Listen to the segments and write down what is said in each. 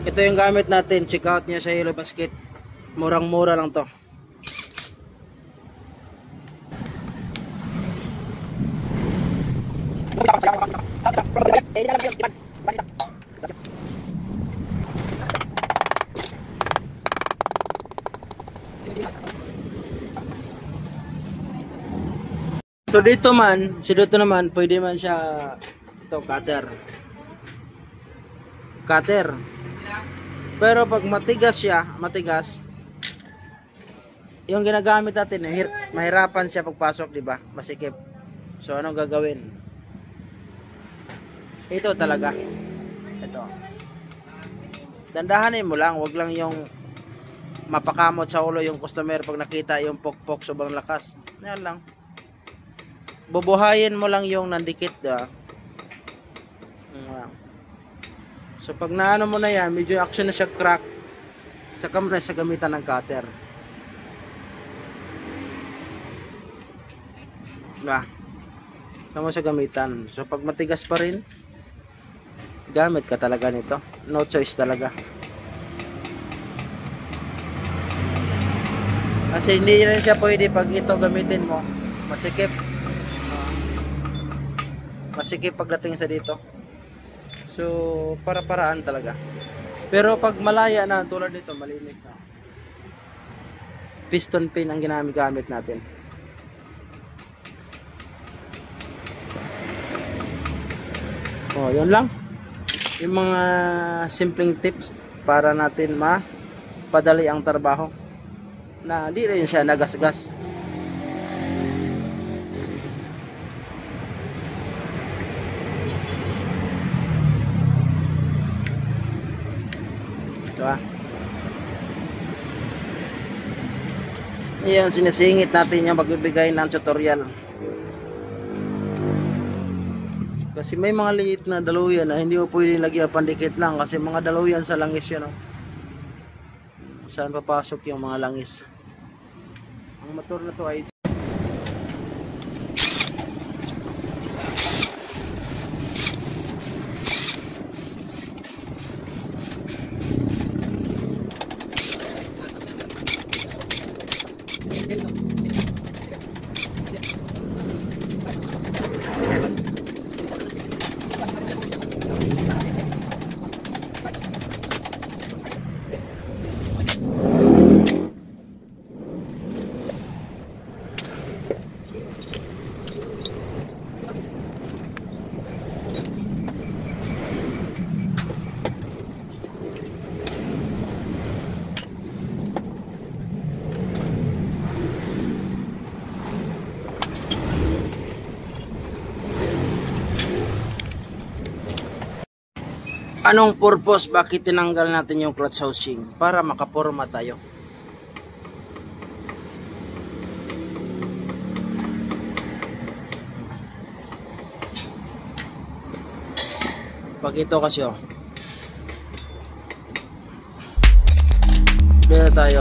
Ito yung gamit natin. Check out niya sa Yellow Basket. Murang-mura lang to. So dito naman, pwede man siya ito, cutter. Pero pag matigas, yung ginagamit natin, mahirapan siya pagpasok, di ba? Masikip. So anong gagawin? Ito talaga. Ito. Dandahanin mo lang, wag lang yung mapakamot sa ulo yung customer pag nakita yung pokpok sobrang lakas. Yan lang. Bubuhayin mo lang yung nandikit, diba? So pag naano mo na yan, medyo action na siya crack, saka mo na siya gamitan ng cutter. Diba? Saka mo siya gamitan. So pag matigas pa rin, gamit ka talaga nito. No choice talaga. Kasi hindi rin siya pwede pag ito gamitin mo. Masikip. Masikip pagdating sa dito. So para-paraan talaga. Pero pag malaya na tulad nito, malinis na. Piston pin ang ginamit natin. Oh, yun lang. Yung mga simpleng tips para natin mapadali ang trabaho. Na di rin siya nagasgas. Diba? Ayan, sinisingit natin yung pagbibigay ng tutorial. Kasi may mga liit na daluyan na hindi mo pwedeng lagyan pandikit lang kasi mga daluyan sa langis yan. Saan papasok yung mga langis? Ang motor na to ay anong purpose bakit tinanggal natin yung clutch housing? Para makaporma tayo. Pag ito kasi dito tayo.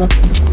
Huh?